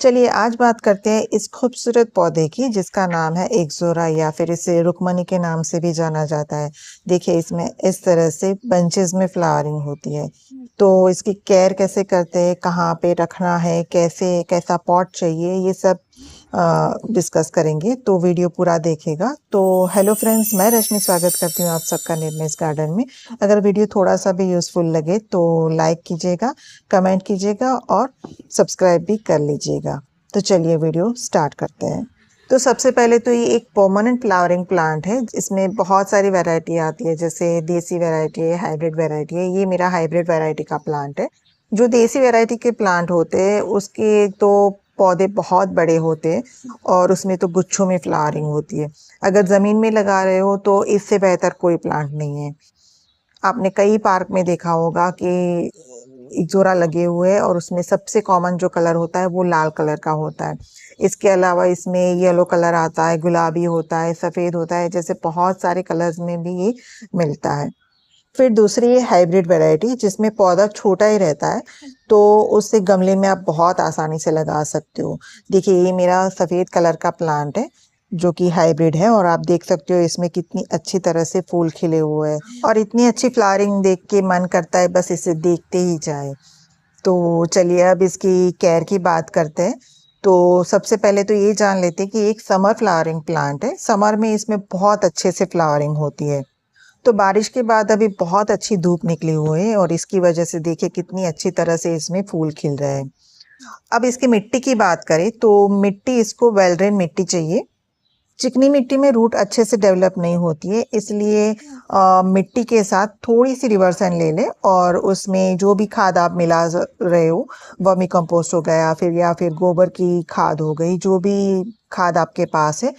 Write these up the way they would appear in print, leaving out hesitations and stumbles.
चलिए आज बात करते हैं इस खूबसूरत पौधे की जिसका नाम है एक्सोरा या फिर इसे रुकमनी के नाम से भी जाना जाता है। देखिए इसमें इस तरह से बंचेस में फ्लावरिंग होती है। तो इसकी केयर कैसे करते हैं, कहाँ पे रखना है, कैसे कैसा पॉट चाहिए, ये सब डिस्कस करेंगे। तो वीडियो पूरा देखिएगा। तो हेलो फ्रेंड्स, मैं रश्मि स्वागत करती हूँ आप सबका निर्मिस गार्डन में। अगर वीडियो थोड़ा सा भी यूज़फुल लगे तो लाइक कीजिएगा, कमेंट कीजिएगा और सब्सक्राइब भी कर लीजिएगा। तो चलिए वीडियो स्टार्ट करते हैं। तो सबसे पहले तो ये एक परमानेंट फ्लावरिंग प्लांट है। इसमें बहुत सारी वैरायटी आती है, जैसे देसी वैरायटी है, हाइब्रिड वैरायटी है। ये मेरा हाइब्रिड वैरायटी का प्लांट है। जो देसी वैरायटी के प्लांट होते हैं उसके तो पौधे बहुत बड़े होते हैं और उसमें तो गुच्छों में फ्लावरिंग होती है। अगर ज़मीन में लगा रहे हो तो इससे बेहतर कोई प्लांट नहीं है। आपने कई पार्क में देखा होगा कि इक्ज़ोरा लगे हुए हैं और उसमें सबसे कॉमन जो कलर होता है वो लाल कलर का होता है। इसके अलावा इसमें येलो कलर आता है, गुलाबी होता है, सफ़ेद होता है, जैसे बहुत सारे कलर्स में भी ये मिलता है। फिर दूसरी है हाइब्रिड वैरायटी जिसमें पौधा छोटा ही रहता है, तो उससे गमले में आप बहुत आसानी से लगा सकते हो। देखिए ये मेरा सफ़ेद कलर का प्लांट है जो कि हाइब्रिड है और आप देख सकते हो इसमें कितनी अच्छी तरह से फूल खिले हुए हैं और इतनी अच्छी फ्लावरिंग देख के मन करता है बस इसे देखते ही जाए। तो चलिए अब इसकी केयर की बात करते हैं। तो सबसे पहले तो ये जान लेते हैं कि एक समर फ्लावरिंग प्लांट है। समर में इसमें बहुत अच्छे से फ्लावरिंग होती है। तो बारिश के बाद अभी बहुत अच्छी धूप निकली हुई है और इसकी वजह से देखिए कितनी अच्छी तरह से इसमें फूल खिल रहे हैं। अब इसकी मिट्टी की बात करें तो मिट्टी इसको वेल ड्रेन मिट्टी चाहिए। चिकनी मिट्टी में रूट अच्छे से डेवलप नहीं होती है, इसलिए मिट्टी के साथ थोड़ी सी रिवर्सन ले लें और उसमें जो भी खाद आप मिला रहे हो, वर्मी कंपोस्ट हो गया फिर या फिर गोबर की खाद हो गई, जो भी खाद आपके पास है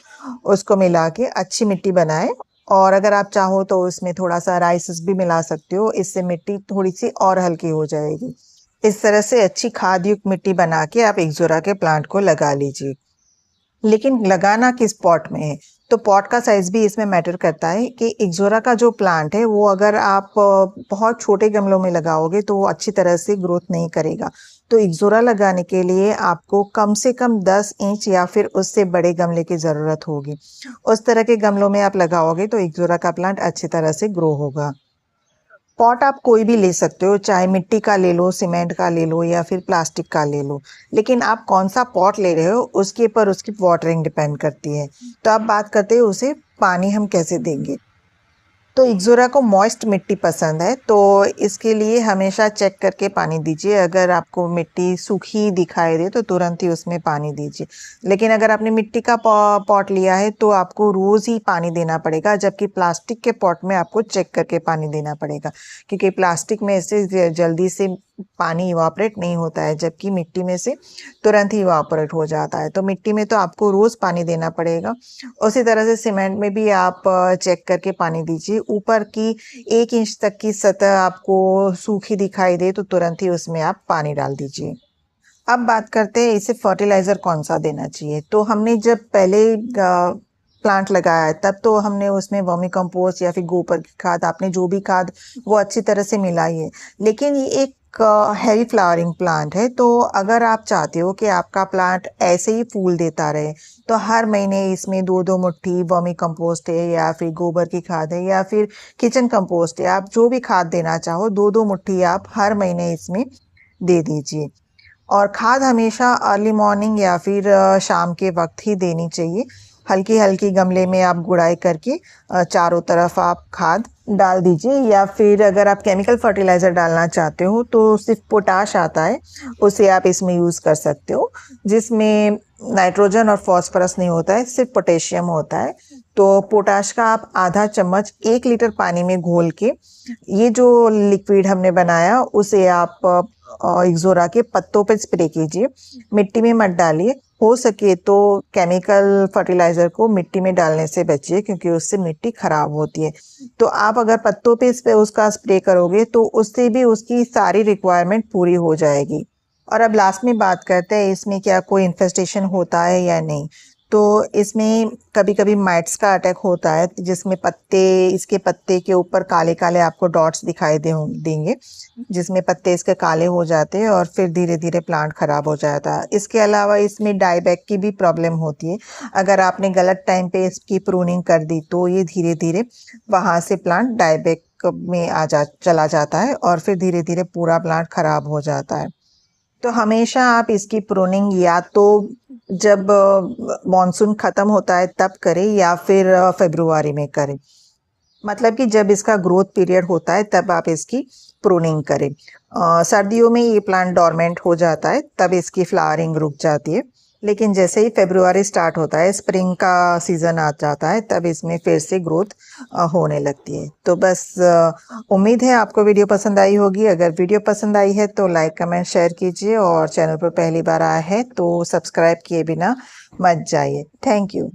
उसको मिला के अच्छी मिट्टी बनाएं। और अगर आप चाहो तो उसमें थोड़ा सा राइस भी मिला सकते हो, इससे मिट्टी थोड़ी सी और हल्की हो जाएगी। इस तरह से अच्छी खाद युक्त मिट्टी बना के आप एक्सोरा के प्लांट को लगा लीजिए। लेकिन लगाना किस पॉट में है, तो पॉट का साइज भी इसमें मैटर करता है कि एक्सोरा का जो प्लांट है वो अगर आप बहुत छोटे गमलों में लगाओगे तो वो अच्छी तरह से ग्रोथ नहीं करेगा। तो एक्सोरा लगाने के लिए आपको कम से कम 10 इंच या फिर उससे बड़े गमले की ज़रूरत होगी। उस तरह के गमलों में आप लगाओगे तो एक्सोरा का प्लांट अच्छी तरह से ग्रो होगा। पॉट आप कोई भी ले सकते हो, चाहे मिट्टी का ले लो, सीमेंट का ले लो या फिर प्लास्टिक का ले लो। लेकिन आप कौन सा पॉट ले रहे हो उसके ऊपर उसकी वाटरिंग डिपेंड करती है। तो अब बात करते हैं उसे पानी हम कैसे देंगे। तो एक्सोरा को मॉइस्ट मिट्टी पसंद है, तो इसके लिए हमेशा चेक करके पानी दीजिए। अगर आपको मिट्टी सूखी दिखाई दे तो तुरंत ही उसमें पानी दीजिए। लेकिन अगर आपने मिट्टी का पॉट लिया है तो आपको रोज़ ही पानी देना पड़ेगा, जबकि प्लास्टिक के पॉट में आपको चेक करके पानी देना पड़ेगा, क्योंकि प्लास्टिक में से जल्दी से पानी इवापोरेट नहीं होता है, जबकि मिट्टी में से तुरंत ही इवापोरेट हो जाता है। तो मिट्टी में तो आपको रोज़ पानी देना पड़ेगा। उसी तरह से सीमेंट में भी आप चेक करके पानी दीजिए। ऊपर की 1 इंच तक की सतह आपको सूखी दिखाई दे तो तुरंत ही उसमें आप पानी डाल दीजिए। अब बात करते हैं इसे फर्टिलाइज़र कौन सा देना चाहिए। तो हमने जब पहले प्लांट लगाया है तब तो हमने उसमें वर्मी कंपोस्ट या फिर गोबर की खाद, आपने जो भी खाद वो अच्छी तरह से मिलाई है। लेकिन ये एक हैवी फ्लावरिंग प्लांट है, तो अगर आप चाहते हो कि आपका प्लांट ऐसे ही फूल देता रहे तो हर महीने इसमें 2-2 मुट्ठी वर्मी कंपोस्ट है या फिर गोबर की खाद है या फिर किचन कंपोस्ट है, आप जो भी खाद देना चाहो 2-2 मुट्ठी आप हर महीने इसमें दे दीजिए। और खाद हमेशा अर्ली मॉर्निंग या फिर शाम के वक्त ही देनी चाहिए। हल्की हल्की गमले में आप गुड़ाई करके चारों तरफ आप खाद डाल दीजिए। या फिर अगर आप केमिकल फर्टिलाइज़र डालना चाहते हो तो सिर्फ पोटाश आता है, उसे आप इसमें यूज़ कर सकते हो, जिसमें नाइट्रोजन और फॉस्फोरस नहीं होता है, सिर्फ पोटेशियम होता है। तो पोटाश का आप आधा चम्मच 1 लीटर पानी में घोल के ये जो लिक्विड हमने बनाया उसे आप एक्सोरा के पत्तों पर स्प्रे कीजिए। मिट्टी में मत डालिए, हो सके तो केमिकल फर्टिलाइज़र को मिट्टी में डालने से बचिए, क्योंकि उससे मिट्टी खराब होती है। तो आप अगर पत्तों पे इस पे उसका स्प्रे करोगे तो उससे भी उसकी सारी रिक्वायरमेंट पूरी हो जाएगी। और अब लास्ट में बात करते हैं इसमें क्या कोई इन्फेस्टेशन होता है या नहीं। तो इसमें कभी-कभी माइट्स का अटैक होता है, जिसमें इसके पत्ते के ऊपर काले-काले आपको डॉट्स दिखाई देंगे, जिसमें पत्ते इसके काले हो जाते हैं और फिर धीरे-धीरे प्लांट खराब हो जाता है। इसके अलावा इसमें डाईबैक की भी प्रॉब्लम होती है। अगर आपने गलत टाइम पे इसकी प्रूनिंग कर दी तो ये धीरे-धीरे वहाँ से प्लांट डाईबैक में चला जाता है और फिर धीरे-धीरे पूरा प्लांट खराब हो जाता है। तो हमेशा आप इसकी प्रूनिंग या तो जब मॉनसून ख़त्म होता है तब करें या फिर फ़रवरी में करें। मतलब कि जब इसका ग्रोथ पीरियड होता है तब आप इसकी प्रूनिंग करें। सर्दियों में ये प्लांट डोरमेंट हो जाता है, तब इसकी फ्लावरिंग रुक जाती है। लेकिन जैसे ही फ़रवरी स्टार्ट होता है, स्प्रिंग का सीज़न आ जाता है, तब इसमें फिर से ग्रोथ होने लगती है। तो बस उम्मीद है आपको वीडियो पसंद आई होगी। अगर वीडियो पसंद आई है तो लाइक, कमेंट, शेयर कीजिए और चैनल पर पहली बार आया है तो सब्सक्राइब किए बिना मत जाइए। Thank you.